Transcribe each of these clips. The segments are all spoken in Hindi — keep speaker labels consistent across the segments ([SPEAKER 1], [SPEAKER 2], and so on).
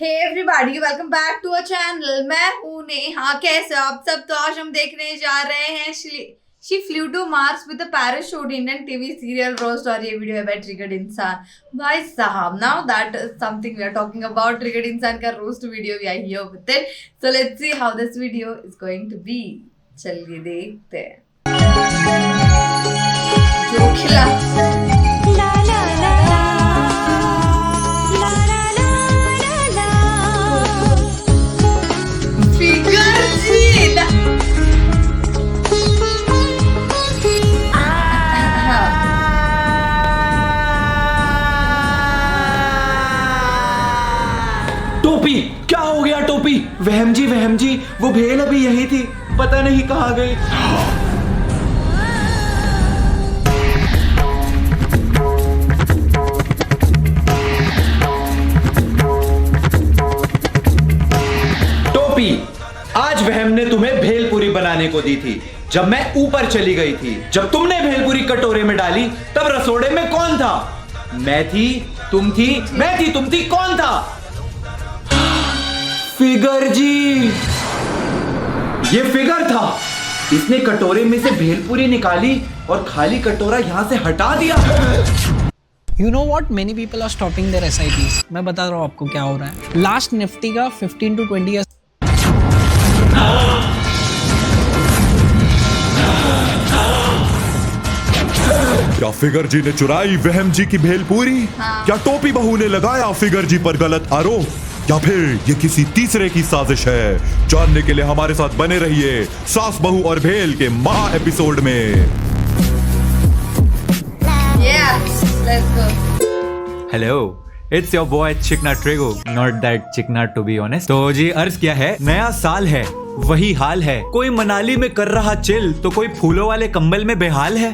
[SPEAKER 1] Hey everybody welcome back to a channel. मैं हूं नेहा। कैसे हो आप सब? तो आज हम देखने जा रहे हैं she flew to Mars with a parachute Indian TV serial roast. और ये वीडियो है बाय ट्रिगर्ड इंसान। भाई साहब, now that is something we are talking about. Triggered Insaan का roast video we are here with it. So let's see how this video is going to be. चलिए देखते हैं। जो खिला
[SPEAKER 2] टोपी, क्या हो गया टोपी? वहम जी वो भेल अभी यही थी, पता नहीं कहाँ गई। टोपी, आज वहम ने तुम्हें भेलपुरी बनाने को दी थी जब मैं ऊपर चली गई थी। जब तुमने भेलपुरी कटोरे में डाली तब रसोड़े में कौन था? मैं थी, तुम थी, मैं थी, तुम थी, कौन था? फिगर जी, ये फिगर था। इसने कटोरे में से भेलपुरी निकाली और खाली कटोरा यहां से हटा दिया।
[SPEAKER 3] You know what? Many people are stopping their SIPs. मैं बता रहा हूँ आपको क्या हो रहा है। लास्ट निफ्टी का 15 to 20 years
[SPEAKER 4] क्या फिगर जी ने चुराई वहम जी की भेलपूरी? क्या टोपी बहू ने लगाया फिगर जी पर गलत आरोप, या फिर ये किसी तीसरे की साजिश है? जानने के लिए हमारे साथ बने रहिए सास बहू और भेल के महा एपिसोड में।
[SPEAKER 2] हेलो, इट्स योर बॉय चिकना ट्रेगो, नॉट दैट चिकना टू बी ऑनेस्ट। तो जी अर्ज क्या है, नया साल है, वही हाल है। कोई मनाली में कर रहा चिल तो कोई फूलों वाले कंबल में बेहाल है।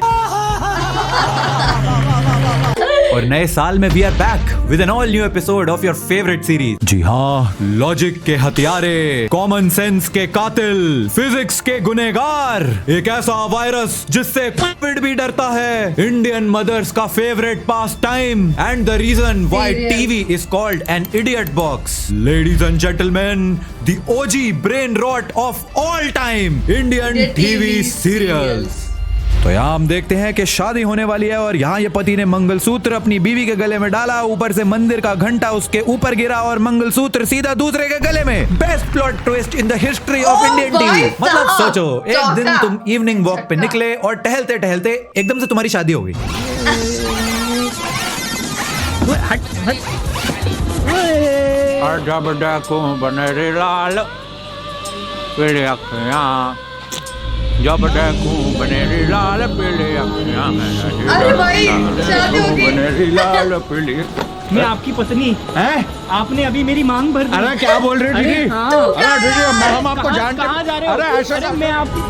[SPEAKER 2] और नए साल में we are back with an all new episode of your favourite series. जी हाँ, लॉजिक के हथियारे, कॉमन सेंस के कातिल, फिजिक्स के गुनेगार, एक ऐसा वायरस जिससे कोविड भी डरता है, इंडियन मदर्स का favourite pastime and the reason why TV is called an idiot box. Ladies and gentleman, the OG brain rot of all time, Indian TV serials. तो यहाँ हम देखते हैं कि शादी होने वाली है और यहाँ ये पति ने मंगलसूत्र अपनी बीवी के गले में डाला, ऊपर से मंदिर का घंटा उसके ऊपर गिरा और मंगलसूत्र सीधा दूसरे के गले में। Best plot twist in the history of Indian TV. मतलब सोचो, एक दिन तुम इवनिंग वॉक पे निकले और टहलते टहलते एकदम से तुम्हारी शादी हो गई।
[SPEAKER 5] जब देखूं बनेरी लाल पीली अखियां में।
[SPEAKER 1] अरे भाई, शादी हो गई।
[SPEAKER 5] बनेरी लाल पीली।
[SPEAKER 6] मैं आपकी पत्नी
[SPEAKER 5] हैं?
[SPEAKER 6] आपने अभी मेरी मांग भर दी।
[SPEAKER 5] अरे क्या बोल रहे
[SPEAKER 6] अरे
[SPEAKER 5] दीदी?
[SPEAKER 6] हाँ।
[SPEAKER 5] अरे दीदी, हम आपको जानते।
[SPEAKER 6] कहाँ जा रहे हो?
[SPEAKER 5] अरे ऐसा
[SPEAKER 6] अरे मैं आपकी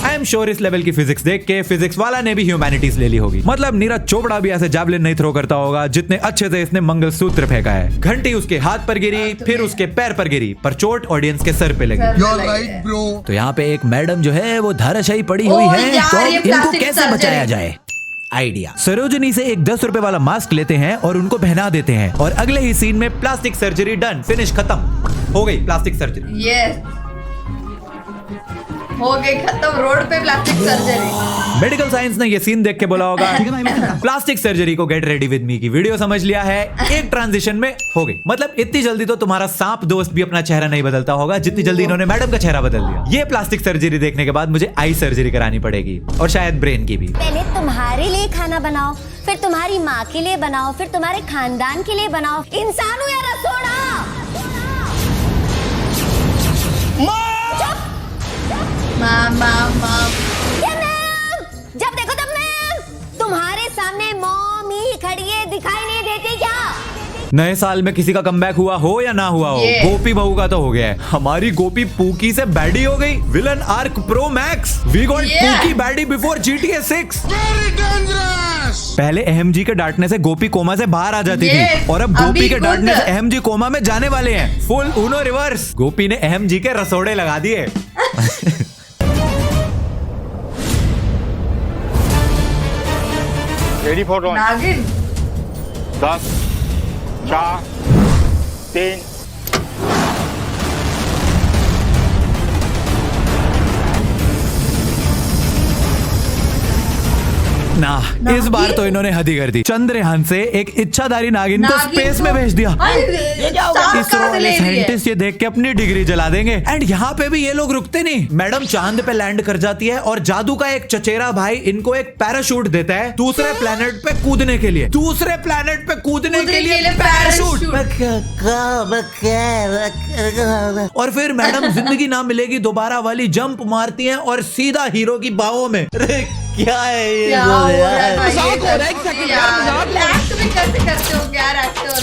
[SPEAKER 2] आई एम श्योर इस लेवल की फिजिक्स देख के फिजिक्स वाला ने भी ह्यूमैनिटीज ले ली होगी। मतलब नीरज चोपड़ा भी ऐसे जावलिन नहीं थ्रो करता होगा जितने अच्छे से इसने मंगलसूत्र फेंका है। घंटी उसके हाथ पर गिरी, फिर उसके पैर पर गिरी, पर चोट ऑडियंस के सर पे लगी। तो यहाँ पे एक मैडम जो है वो धाराशायी पड़ी हुई है, तो अब इनको कैसे बचाया जाए? आइडिया, सरोजनी से एक 10 रुपए वाला मास्क लेते हैं और उनको पहना देते हैं और अगले ही सीन में प्लास्टिक सर्जरी डन, फिनिश, खत्म हो गई प्लास्टिक सर्जरी।
[SPEAKER 1] यस, हो गई खत्म, रोड पे प्लास्टिक सर्जरी।
[SPEAKER 2] मेडिकल साइंस ने ये सीन देख के बोला होगा प्लास्टिक सर्जरी को गेट रेडी विद मी की वीडियो समझ लिया है, एक ट्रांजिशन में हो गई। मतलब इतनी जल्दी तो तुम्हारा सांप दोस्त भी अपना चेहरा नहीं बदलता होगा जितनी जल्दी इन्होंने मैडम का चेहरा बदल दिया। ये प्लास्टिक सर्जरी देखने के बाद मुझे आई सर्जरी करानी पड़ेगी और शायद ब्रेन की भी।
[SPEAKER 7] पहले तुम्हारे लिए खाना बनाओ, फिर तुम्हारी माँ के लिए बनाओ, फिर तुम्हारे खानदान के लिए बनाओ। इंसान हो या रसोड़ा?
[SPEAKER 1] माम
[SPEAKER 7] क्या मैम? जब देखो तब मैम। तुम्हारे सामने मॉमी खड़ी है, दिखाई नहीं देती क्या?
[SPEAKER 2] नए साल में किसी का कमबैक हुआ हो या ना हुआ हो, गोपी बहू का तो हो गया है। हमारी गोपी पूकी से बैडी हो गई। Villain arc pro max, we got pookie baddie before GTA 6। पहले अहम जी के डांटने से गोपी कोमा से बाहर आ जाती थी और अब गोपी के डांटने से अहम जी कोमा में जाने वाले हैं। फुल उनो रिवर्स, गोपी ने अहम जी के रसोड़े लगा दिए।
[SPEAKER 5] तेरी फोटो
[SPEAKER 1] नागिन
[SPEAKER 5] 10 4 3
[SPEAKER 2] ना इस बार तो इन्होंने हद ही कर दी। चंद्रयान से एक इच्छाधारी नागिन को स्पेस में भेज दिया। इसरो वाले साइंटिस्ट ये देख के अपनी डिग्री जला देंगे। एंड यहाँ पे भी ये लोग रुकते नहीं। मैडम चांद पे लैंड कर जाती है और जादू का एक चचेरा भाई इनको एक पैराशूट देता है दूसरे प्लेनेट पे कूदने के लिए। दूसरे प्लेनेट पे कूदने के लिए पैराशूट। और फिर मैडम जिंदगी ना मिलेगी दोबारा वाली जंप मारती हैं और सीधा हीरो की बाहों में। क्या है ये?
[SPEAKER 1] मजाक हो रहा है, एक सेकंड यार, मजाक एक्ट भी कैसे करते हो यार एक्टर।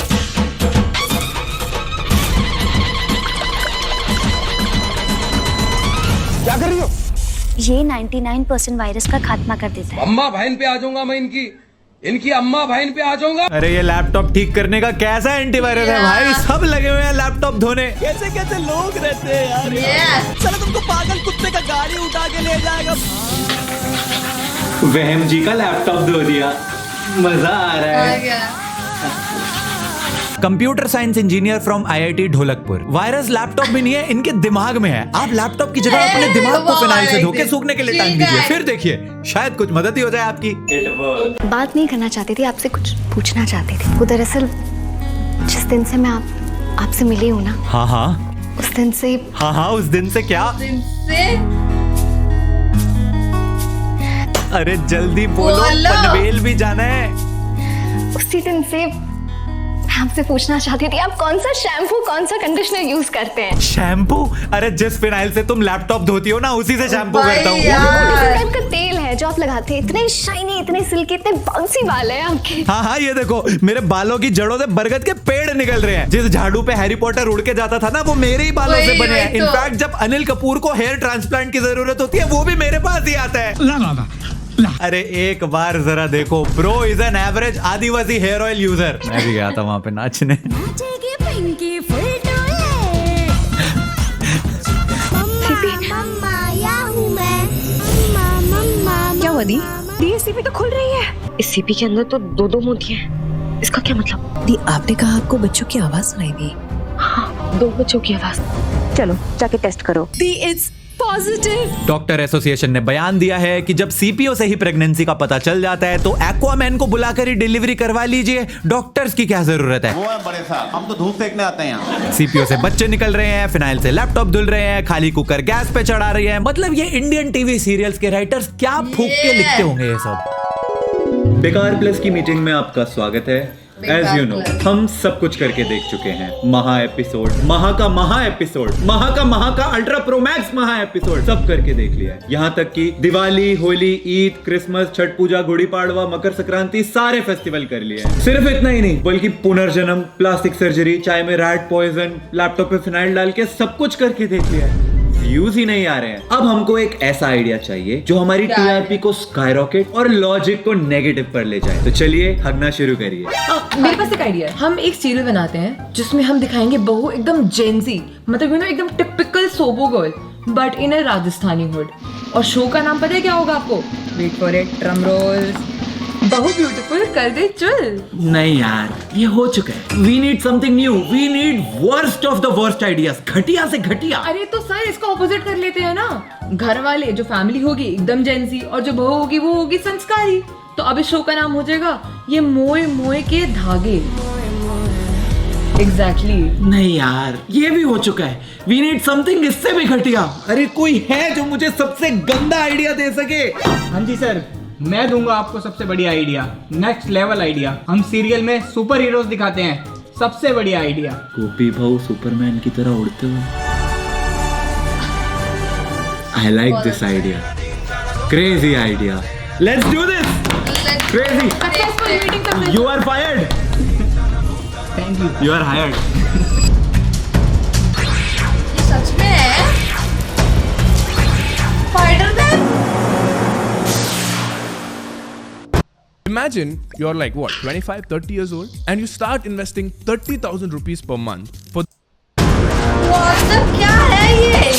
[SPEAKER 5] क्या कर रही हो?
[SPEAKER 7] ये 99% वायरस का खात्मा कर देता है।
[SPEAKER 8] अम्मा बहन पे आ जाऊंगा मैं, इनकी अम्मा बहन पे आ जाऊंगा।
[SPEAKER 2] अरे ये लैपटॉप ठीक करने का कैसा एंटीवायरस है भाई? सब लगे हुए हैं लैपटॉप धोने। कैसे कैसे लोग रहते हैं यार। चलो तुमको पागल कुत्ते का गाड़ी उठा के ले जाएगा। वहम जी का लैपटॉप धो दिया, मजा आ रहा है। Computer science engineer from IIT Dholakpur. Virus laptop में नहीं है, इनके दिमाग में है। आप लैपटॉप की जगह अपने दिमाग को फिनाइल से धो के सूखने के लिए टांग दीजिए, फिर देखिए शायद कुछ मदद ही हो जाए आपकी।
[SPEAKER 7] बात नहीं करना चाहती थी, आपसे कुछ पूछना चाहती थी। वो दरअसल जिस दिन से मैं आपसे मिली हूँ ना,
[SPEAKER 2] हाँ हाँ
[SPEAKER 7] उस दिन से।
[SPEAKER 2] हाँ हाँ उस दिन से क्या? अरे जल्दी बोलो, पनवेल भी जाना है।
[SPEAKER 7] उसी दिन से मैं आपसे पूछना चाहती थी, आप कौन सा शैम्पू कौन सा कंडीशनर यूज करते हैं?
[SPEAKER 2] शैम्पू? अरे जिस फिनाइल से तुम लैपटॉप धोती हो ना उसी से शैम्पू करता हूँ।
[SPEAKER 7] टाइप का तेल है जो आप लगाते हैं, इतने शाइनी, इतने सिल्की, इतने बाउंसी बाल है आपके।
[SPEAKER 2] हाँ हाँ ये देखो, मेरे बालों की जड़ों से बरगद के पेड़ निकल रहे हैं। जिस झाड़ू पे हैरी पॉटर उड़ के जाता था ना, वो मेरे ही बालों से बने हैं। इनफैक्ट जब अनिल कपूर को हेयर ट्रांसप्लांट की जरूरत होती है, वो भी मेरे पास ही आता है। अरे एक बार जरा देखो, bro is an average Adivasi hair oil user. मैं भी गया था वहाँ पे नाचने।
[SPEAKER 7] क्या हुआ दी? ये सीपी तो खुल रही है। इस सीपी के अंदर तो दो मोतियां हैं। इसका क्या मतलब?
[SPEAKER 9] दी आपने कहा आपको बच्चों की आवाज सुनाई दी।
[SPEAKER 7] हाँ, 2 बच्चों की आवाज। चलो जाके टेस्ट करो।
[SPEAKER 9] दी इट्स पॉजिटिव।
[SPEAKER 2] डॉक्टर एसोसिएशन ने बयान दिया है कि जब सीपीओ से ही प्रेगनेंसी का पता चल जाता है तो एक्वामैन को बुलाकर ही डिलीवरी करवा लीजिए। डॉक्टर्स की क्या जरूरत है?
[SPEAKER 10] वो है बड़े साहब, हम तो धूप सेकने आते हैं यहाँ।
[SPEAKER 2] सीपीओ से बच्चे निकल रहे हैं, फिनाइल से लैपटॉप धुल रहे हैं, खाली कुकर गैस पे चढ़ा रही है। मतलब ये इंडियन टीवी सीरियल्स के राइटर्स क्या फूंक के लिखते होंगे ये सब। बेकार प्लस की मीटिंग में आपका स्वागत है। एज यू नो हम सब कुछ करके देख चुके हैं। महा एपिसोड, महा एपिसोड, महा का अल्ट्रा प्रोमैक्स महा एपिसोड सब करके देख लिया है। यहाँ तक कि दिवाली, होली, ईद, क्रिसमस, छठ पूजा, गुड़ी पाड़वा, मकर संक्रांति सारे फेस्टिवल कर लिए हैं। सिर्फ इतना ही नहीं बल्कि पुनर्जन्म, प्लास्टिक सर्जरी, चाय में रैट पॉइजन, लैपटॉप पे फिनाइल डाल के सब कुछ करके देख लिया है। व्यूज ही नहीं आ रहे हैं। अब हमको एक ऐसा आइडिया चाहिए जो हमारी टीआरपी को स्काईरॉकेट और लॉजिक को नेगेटिव पर ले जाए। तो चलिए हगना शुरू करिए।
[SPEAKER 9] मेरे पास एक आइडिया है। हम एक सीरियल बनाते हैं जिसमें हम दिखाएंगे बहू एकदम जेंजी, मतलब एकदम typical SoBo girl but in a Rajasthani hood. और शो का नाम पता है क्या होगा आपको? Wait for it, drum rolls. बहू ब्यूटीफुल कर दे चल।
[SPEAKER 2] नहीं यार, ये हो चुका है। We need something new. We need worst of the worst ideas, घटिया से घटिया।
[SPEAKER 9] अरे तो सर इसका ऑपोजिट कर लेते हैं ना। घर वाले जो फैमिली होगी एकदम जेंजी और जो बहू होगी वो होगी संस्कारी। तो अब इस शो का नाम हो जाएगा ये मोए मोए के धागे। एग्जैक्टली।
[SPEAKER 2] नहीं यार, ये भी हो चुका है। वी नीड समथिंग इससे भी घटिया। अरे कोई है जो मुझे सबसे गंदा आइडिया दे सके?
[SPEAKER 6] हाँ जी सर, मैं दूंगा आपको सबसे बढ़िया आइडिया, नेक्स्ट लेवल आइडिया। हम सीरियल में सुपर हीरोज दिखाते हैं, सबसे बढ़िया आइडिया।
[SPEAKER 2] गोपी भाऊ सुपरमैन की तरह उड़ते हुए। I like this idea, crazy idea. Let's do this. Crazy. You are fired.
[SPEAKER 6] Thank you.
[SPEAKER 2] You are hired.
[SPEAKER 1] सच में है? Spiderman?
[SPEAKER 11] Imagine you're like what, 25, 30 years old and you start investing 30,000 rupees per month for
[SPEAKER 1] क्या है ये?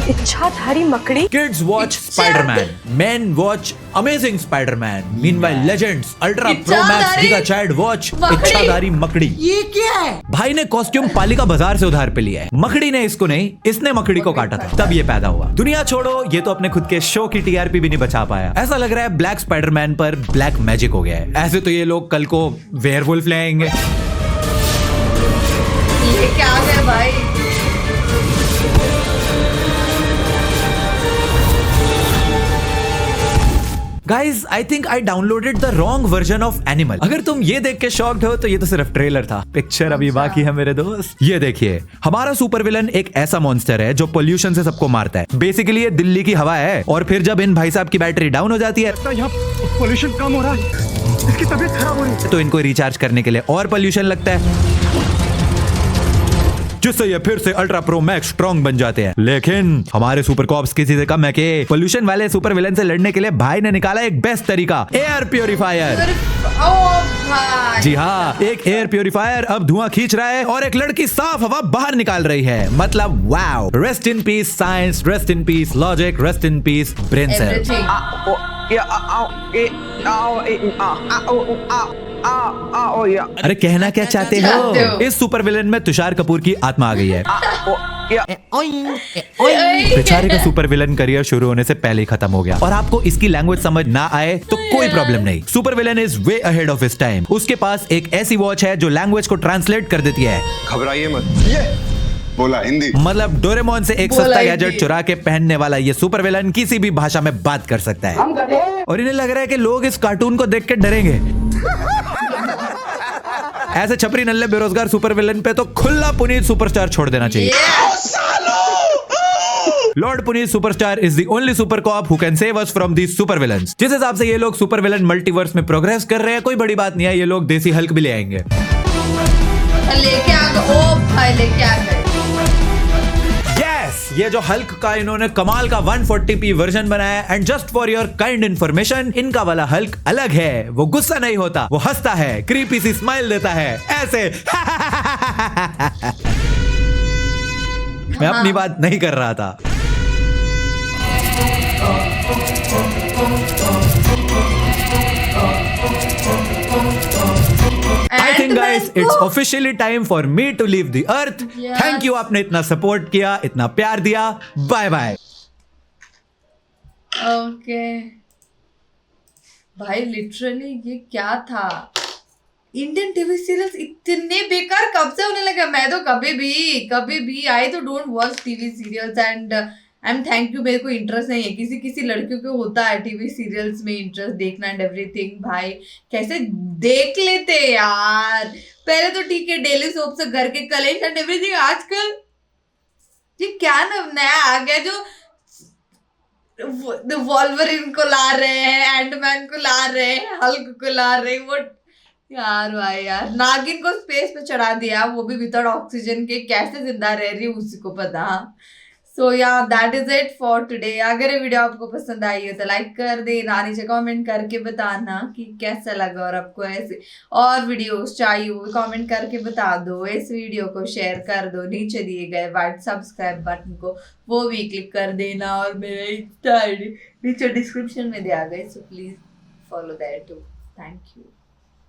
[SPEAKER 9] इच्छाधारी मकड़ी।
[SPEAKER 2] Kids watch Spider-Man. Men watch Amazing Spider-Man. Meanwhile, Legends, Ultra Pro Max Giga Chad watch इच्छाधारी मकड़ी।
[SPEAKER 1] ये क्या है?
[SPEAKER 2] भाई ने कॉस्ट्यूम पालिका बाजार से उधार पे लिया है। मकड़ी ने इसको नहीं, इसने मकड़ी को काटा था, तब ये पैदा हुआ। दुनिया छोड़ो, ये तो अपने खुद के शो की टीआरपी भी नहीं बचा पाया। ऐसा लग रहा है ब्लैक स्पाइडरमैन पर ब्लैक मैजिक हो गया है। ऐसे तो ये लोग कल को वेयरवुल्फ ले आएंगे।
[SPEAKER 1] ये क्या है भाई?
[SPEAKER 2] Guys, I think I downloaded the wrong version of Animal. अगर तुम ये देख के शॉक्ड हो तो ये तो सिर्फ ट्रेलर था, पिक्चर अभी बाकी है मेरे दोस्त। ये देखिए, हमारा सुपर विलन एक ऐसा मॉन्स्टर है जो पोल्यूशन से सबको मारता है। बेसिकली ये दिल्ली की हवा है, और फिर जब इन भाई साहब की बैटरी डाउन हो जाती है
[SPEAKER 5] तो यहाँ पोल्यूशन कम हो रहा है, इसकी तबीयत खराब हो रही है,
[SPEAKER 2] तो इनको रिचार्ज करने के लिए और पोल्यूशन लगता है, जिससे ये फिर से अल्ट्रा प्रो मैक्स स्ट्रॉन्ग बन जाते हैं। लेकिन हमारे सुपर कॉप्स किसी से कम है कि पोल्यूशन वाले सुपर विलन से लड़ने के लिए भाई ने निकाला एक बेस्ट तरीका, एयर प्योरीफायर। जी हाँ, एक एयर प्योरीफायर अब धुआं खींच रहा है और एक लड़की साफ हवा बाहर निकाल रही है। मतलब wow, rest in peace science, rest in peace logic, rest in peace brain cell. अरे कहना क्या चाहते हो? इस सुपर विलन में तुषार कपूर की आत्मा आ गई है। बेचारे का सुपर विलन करियर शुरू होने से पहले ही खत्म हो गया, और आपको इसकी लैंग्वेज समझ ना आए तो कोई प्रॉब्लम नहीं। Super villain is way ahead of his time. उसके पास एक ऐसी वॉच है जो लैंग्वेज को ट्रांसलेट कर देती है।
[SPEAKER 12] घबराइए मत, ये बोला हिंदी।
[SPEAKER 2] मतलब डोरेमोन से एक सस्ता गैजेट चुरा के पहनने वाला ये सुपर विलन किसी भी भाषा में बात कर सकता है, और इन्हें लग रहा है कि लोग इस कार्टून को देख के डरेंगे। ऐसे छपरी नल्ले बेरोजगार सुपर विलन पे तो खुला पुनीत सुपरस्टार छोड़ देना चाहिए। Lord Puneet superstar is the only super cop who can save us from these super villains. जिस हिसाब से ये लोग सुपर विलन मल्टीवर्स में प्रोग्रेस कर रहे हैं, कोई बड़ी बात नहीं है, ये लोग देसी हल्क भी ले आएंगे।
[SPEAKER 1] लेके आ गए, ओ भाई लेके आ गए।
[SPEAKER 2] ये जो हल्क का इन्होंने कमाल का 140p वर्जन बनाया है, and just for your kind information, इनका वाला हल्क अलग है। वो गुस्सा नहीं होता, वो हंसता है, क्रीपी सी स्माइल देता है, ऐसे। मैं अपनी बात नहीं कर रहा था। I think guys, it's officially time for me to leave the earth.
[SPEAKER 1] Yes.
[SPEAKER 2] Thank you, आपने इतना सपोर्ट किया, इतना प्यार दिया। Bye bye.
[SPEAKER 1] ओके भाई, लिटरली ये क्या था? इंडियन टीवी सीरियल्स इतने बेकार कब से होने लगे? मैं तो कभी भी आई तो don't watch TV serials, and thank you. मेरे को इंटरेस्ट नहीं है, किसी लड़कियों को होता है टीवी सीरियल्स में इंटरेस्ट देखना एंड एवरीथिंग। भाई कैसे देख लेते यार? पहले तो ठीक है, डेली सोप से घर के कलेश एंड एवरीथिंग। आजकल ये क्या नया आ गया जो वॉल्वरिन को ला रहे हैं, एंटमैन को ला रहे हैं, हल्क को ला रहे हैं। वो यार भाई यार, नागिन को स्पेस पे चढ़ा दिया, वो भी विदाउट ऑक्सीजन के, कैसे जिंदा रह रही है उसी को पता। सो या that is it for today. अगर ये वीडियो आपको पसंद आई हो तो लाइक कर देना, नीचे कमेंट करके बताना कि कैसा लगा, और आपको ऐसे और वीडियोस चाहिए वो कमेंट करके बता दो। इस वीडियो को शेयर कर दो, नीचे दिए गए व्हाइट सब्सक्राइब बटन को वो भी क्लिक कर देना, और मेरे इंस्टा आईडी नीचे डिस्क्रिप्शन में दिया गया, so please follow that too. Thank you.